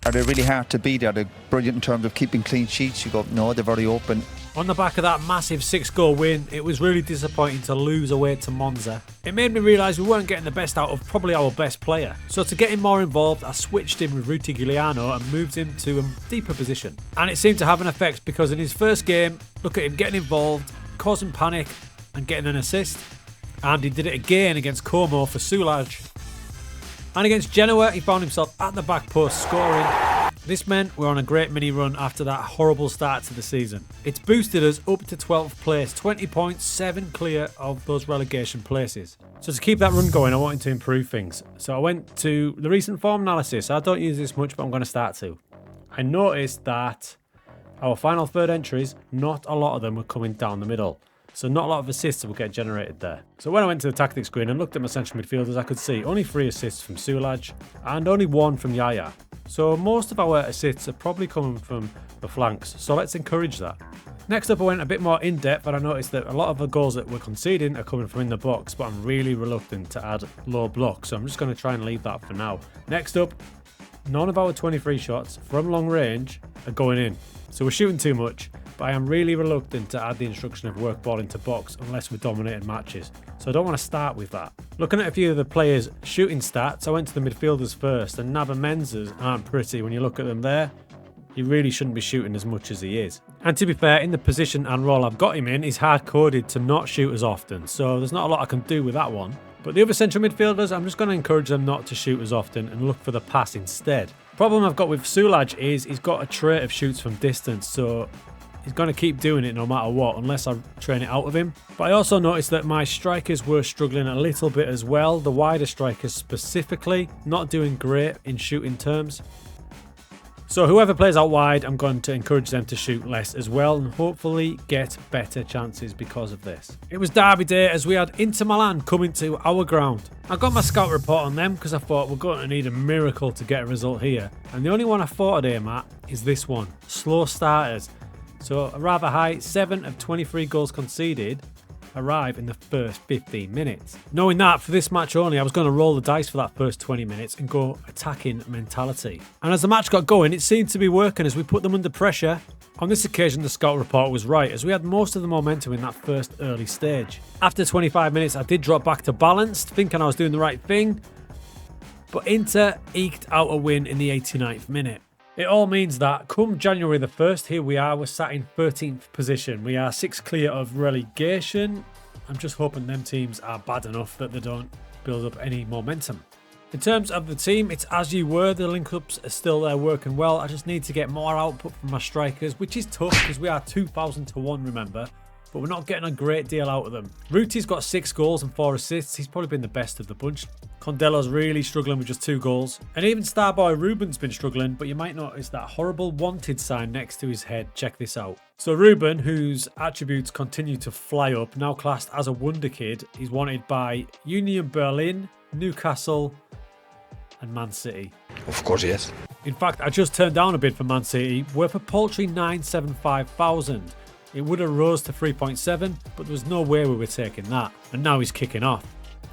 Are they really hard to beat? Are they brilliant in terms of keeping clean sheets? You go, no, they're very open. On the back of that massive 6-goal win, it was really disappointing to lose away to Monza. It made me realise we weren't getting the best out of probably our best player. So to get him more involved, I switched him with Ruti Giuliano and moved him to a deeper position. And it seemed to have an effect because in his first game, look at him getting involved, causing panic and getting an assist. And he did it again against Como for Sulaj. And against Genoa, he found himself at the back post scoring. This meant we're on a great mini run after that horrible start to the season. It's boosted us up to 12th place, 20 points, 7 clear of those relegation places. So to keep that run going, I wanted to improve things. So I went to the recent form analysis. I don't use this much, but I'm going to start to. I noticed that our final third entries, not a lot of them were coming down the middle. So not a lot of assists will get generated there. So when I went to the tactics screen and looked at my central midfielders, I could see only 3 assists from Sulaj and only 1 from Yaya. So most of our assists are probably coming from the flanks. So let's encourage that. Next up, I went a bit more in depth and I noticed that a lot of the goals that we're conceding are coming from in the box, but I'm really reluctant to add low blocks. So I'm just going to try and leave that for now. Next up, none of our 23 shots from long range are going in. So we're shooting too much. But I am really reluctant to add the instruction of work ball into box unless we're dominating matches. So I don't want to start with that. Looking at a few of the players' shooting stats, I went to the midfielders first, and Naba Mensah's aren't pretty when you look at them there. He really shouldn't be shooting as much as he is. And to be fair, in the position and role I've got him in, he's hard-coded to not shoot as often, so there's not a lot I can do with that one. But the other central midfielders, I'm just going to encourage them not to shoot as often and look for the pass instead. Problem I've got with Sulaj is he's got a trait of shoots from distance, so he's going to keep doing it no matter what, unless I train it out of him. But I also noticed that my strikers were struggling a little bit as well. The wider strikers specifically, not doing great in shooting terms. So whoever plays out wide, I'm going to encourage them to shoot less as well and hopefully get better chances because of this. It was derby day as we had Inter Milan coming to our ground. I got my scout report on them because I thought we're going to need a miracle to get a result here. And the only one I thought I'd aim at is this one, slow starters. So a rather high 7 of 23 goals conceded arrive in the first 15 minutes. Knowing that for this match only, I was going to roll the dice for that first 20 minutes and go attacking mentality. And as the match got going, it seemed to be working as we put them under pressure. On this occasion, the scout report was right as we had most of the momentum in that first early stage. After 25 minutes, I did drop back to balanced, thinking I was doing the right thing. But Inter eked out a win in the 89th minute. It all means that come January the 1st, here we are, we're sat in 13th position. We are 6 clear of relegation. I'm just hoping them teams are bad enough that they don't build up any momentum. In terms of the team, it's as you were. The link-ups are still there working well. I just need to get more output from my strikers, which is tough because we are 2,000 to 1, remember. But we're not getting a great deal out of them. Ruti's got 6 goals and 4 assists. He's probably been the best of the bunch. Condelo's really struggling with just 2 goals. And even Starboy Ruben's been struggling, but you might notice that horrible wanted sign next to his head. Check this out. So Ruben, whose attributes continue to fly up, now classed as a wonder kid, is wanted by Union Berlin, Newcastle and Man City. Of course, yes. In fact, I just turned down a bid for Man City, worth a paltry 975,000. It would have rose to 3.7, but there was no way we were taking that. And now he's kicking off.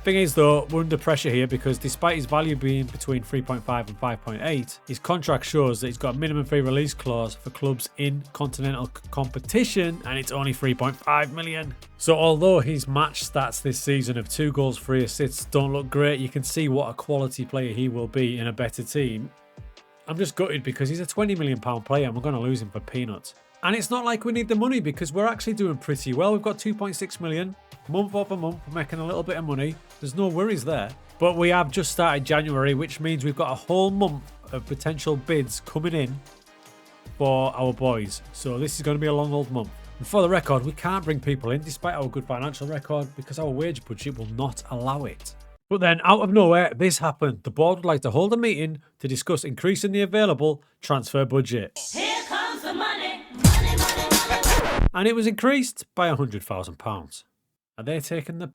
Thing is though, we're under pressure here because despite his value being between 3.5 and 5.8, his contract shows that he's got a minimum free release clause for clubs in continental competition and it's only 3.5 million. So although his match stats this season of 2 goals, 3 assists don't look great, you can see what a quality player he will be in a better team. I'm just gutted because he's a £20 million player and we're going to lose him for peanuts. And it's not like we need the money because we're actually doing pretty well. We've got 2.6 million. Month over month, we're making a little bit of money. There's no worries there. But we have just started January, which means we've got a whole month of potential bids coming in for our boys. So this is going to be a long old month. And for the record, we can't bring people in despite our good financial record because our wage budget will not allow it. But then out of nowhere, this happened. The board would like to hold a meeting to discuss increasing the available transfer budget. Here comes the money. And it was increased by £100,000. Are they taking the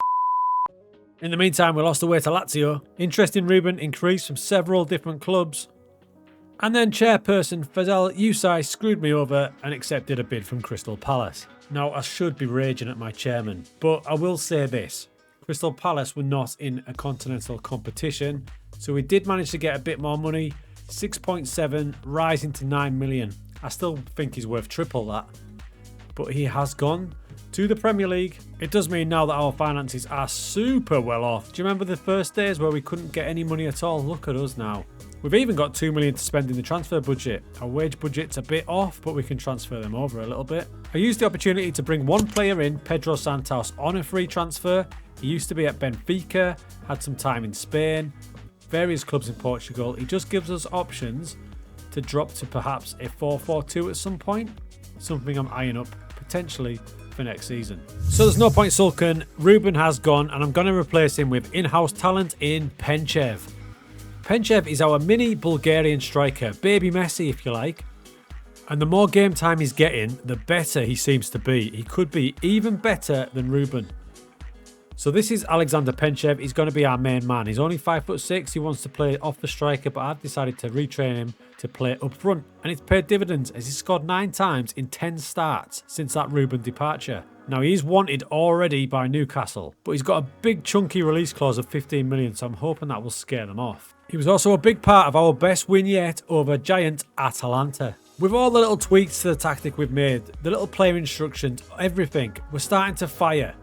In the meantime, we lost away to Lazio. Interest in Ruben increased from several different clubs. And then chairperson Fazel Yousai screwed me over and accepted a bid from Crystal Palace. Now, I should be raging at my chairman, but I will say this. Crystal Palace were not in a continental competition, so we did manage to get a bit more money. 6.7 rising to 9 million. I still think he's worth triple that. But he has gone to the Premier League. It does mean now that our finances are super well off. Do you remember the first days where we couldn't get any money at all? Look at us now. We've even got 2 million to spend in the transfer budget. Our wage budget's a bit off, but we can transfer them over a little bit. I used the opportunity to bring one player in, Pedro Santos, on a free transfer. He used to be at Benfica, had some time in Spain, various clubs in Portugal. He just gives us options to drop to perhaps a 4-4-2 at some point. Something I'm eyeing up potentially for next season. So there's no point sulking. Ruben has gone and I'm going to replace him with in-house talent in Penchev. Penchev is our mini Bulgarian striker, baby Messi if you like. And the more game time he's getting, the better he seems to be. He could be even better than Ruben. So this is Alexander Penchev. He's going to be our main man. He's only 5'6". He wants to play off the striker, but I've decided to retrain him to play up front. And it's paid dividends as he's scored 9 times in 10 starts since that Ruben departure. Now he's wanted already by Newcastle, but he's got a big chunky release clause of 15 million, so I'm hoping that will scare them off. He was also a big part of our best win yet over giant Atalanta. With all the little tweaks to the tactic we've made, the little player instructions, everything, we're starting to fire.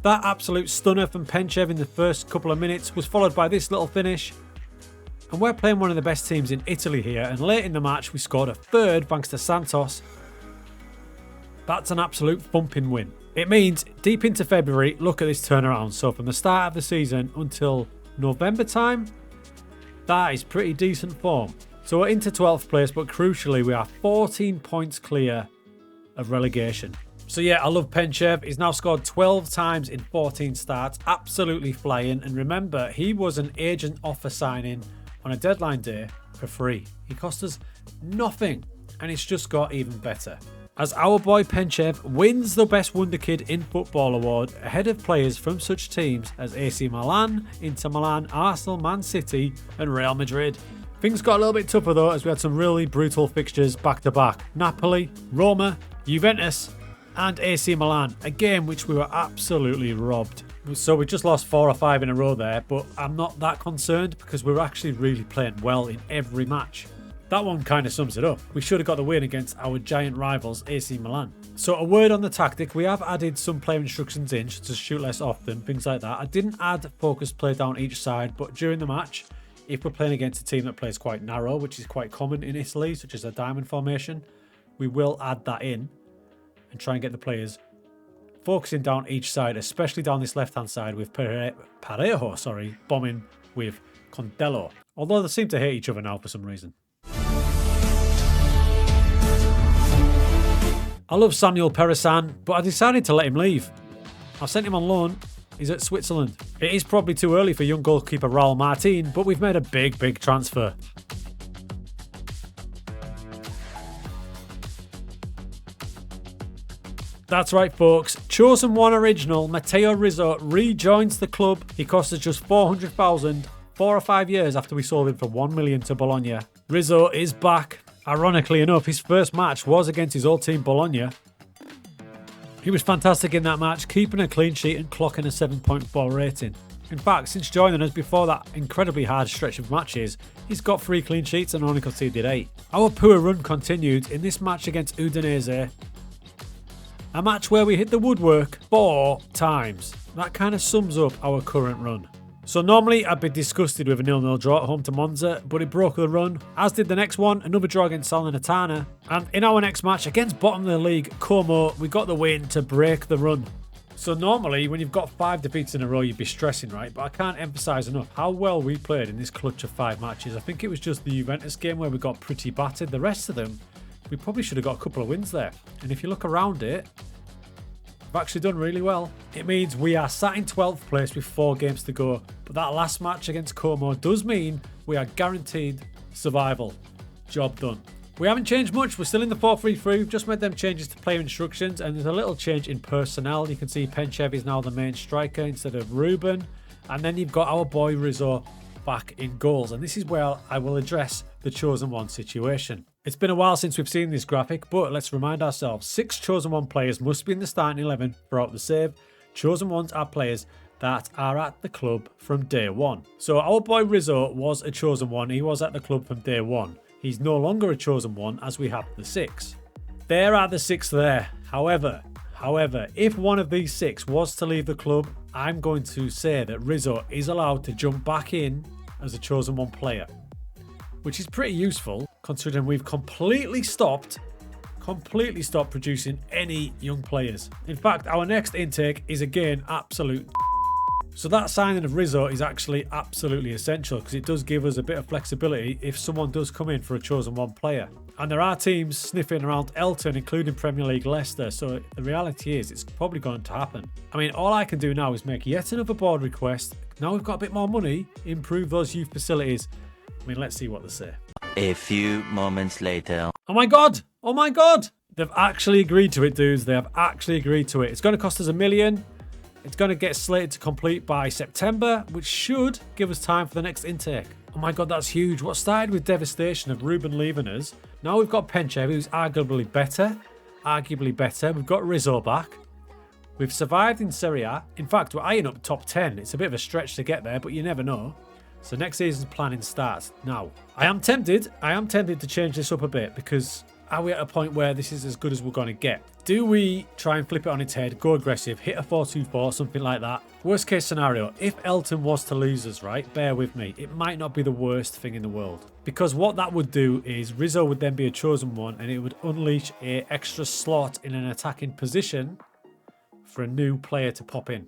That absolute stunner from Penchev in the first couple of minutes was followed by this little finish. And we're playing one of the best teams in Italy here, and late in the match we scored a third thanks to Santos. That's an absolute thumping win. It means deep into February, look at this turnaround. So from the start of the season until November time, that is pretty decent form. So we're into 12th place, but crucially we are 14 points clear of relegation. So yeah, I love Penchev. He's now scored 12 times in 14 starts, absolutely flying. And remember, he was an agent offer signing on a deadline day for free. He cost us nothing, and it's just got even better. As our boy Penchev wins the Best Wonder Kid in Football award ahead of players from such teams as AC Milan, Inter Milan, Arsenal, Man City and Real Madrid. Things got a little bit tougher though, as we had some really brutal fixtures back to back. Napoli, Roma, Juventus and AC Milan, a game which we were absolutely robbed. So we just lost 4 or 5 in a row there, but I'm not that concerned because we're actually really playing well in every match. That one kind of sums it up. We should have got the win against our giant rivals AC Milan. So a word on the tactic, we have added some player instructions in to shoot less often, things like that. I didn't add focused play down each side, but during the match, if we're playing against a team that plays quite narrow, which is quite common in Italy, such as a diamond formation, we will add that in and try and get the players focusing down each side, especially down this left-hand side with Parejo, bombing with Condello. Although they seem to hate each other now for some reason. I love Samuel Peresan, but I decided to let him leave. I sent him on loan. He's at Switzerland. It is probably too early for young goalkeeper Raul Martin, but we've made a big transfer. That's right, folks. Chosen One original Matteo Rizzo rejoins the club. He cost us just 400,000 4 or 5 years after we sold him for 1 million to Bologna. Rizzo is back. Ironically enough, his first match was against his old team Bologna. He was fantastic in that match, keeping a clean sheet and clocking a 7.4 rating. In fact, since joining us before that incredibly hard stretch of matches, he's got 3 clean sheets and only conceded 8. Our poor run continued in this match against Udinese. A match where we hit the woodwork 4 times. That kind of sums up our current run. So normally I'd be disgusted with a 0-0 draw at home to Monza, but it broke the run, as did the next one, another draw against Salernitana. And in our next match against bottom of the league, Como, we got the win to break the run. So normally when you've got 5 defeats in a row, you'd be stressing, right? But I can't emphasise enough how well we played in this clutch of 5 matches. I think it was just the Juventus game where we got pretty battered. The rest of them, we probably should have got a couple of wins there. And if you look around it, we've actually done really well. It means we are sat in 12th place with 4 games to go. But that last match against Como does mean we are guaranteed survival. Job done. We haven't changed much. We're still in the 4-3-3. We've just made them changes to player instructions. And there's a little change in personnel. You can see Penchev is now the main striker instead of Ruben. And then you've got our boy Rizzo back in goals. And this is where I will address the Chosen One situation. It's been a while since we've seen this graphic, but let's remind ourselves, 6 Chosen One players must be in the starting 11 throughout the save. Chosen Ones are players that are at the club from day one. So our boy Rizzo was a chosen one. He was at the club from day one. He's no longer a chosen one as we have the 6. There are the 6 there. However, if one of these 6 was to leave the club, I'm going to say that Rizzo is allowed to jump back in as a chosen one player, which is pretty useful considering we've completely stopped producing any young players. In fact, our next intake is again absolute. So that signing of Rizzo is actually absolutely essential because it does give us a bit of flexibility if someone does come in for a chosen one player. And there are teams sniffing around Elton, including Premier League Leicester, so the reality is it's probably going to happen. I mean, all I can do now is make yet another board request. Now we've got a bit more money, improve those youth facilities. I mean, let's see what they say. A few moments later. Oh my god! Oh my god! They've actually agreed to it, dudes. They have actually agreed to it. It's going to cost us $1 million. It's going to get slated to complete by September, which should give us time for the next intake. Oh my god, that's huge. What started with devastation of Ruben leaving us, now we've got Penchev, who's arguably better. We've got Rizzo back. We've survived in Serie A. In fact, we're eyeing up top 10. It's a bit of a stretch to get there, but you never know. So next season's planning starts now. I am tempted to change this up a bit because are we at a point where this is as good as we're going to get? Do we try and flip it on its head, go aggressive, hit a 4-2-4, something like that? Worst case scenario, if Elton was to lose us, right, bear with me, it might not be the worst thing in the world. Because what that would do is Rizzo would then be a chosen one and it would unleash an extra slot in an attacking position for a new player to pop in.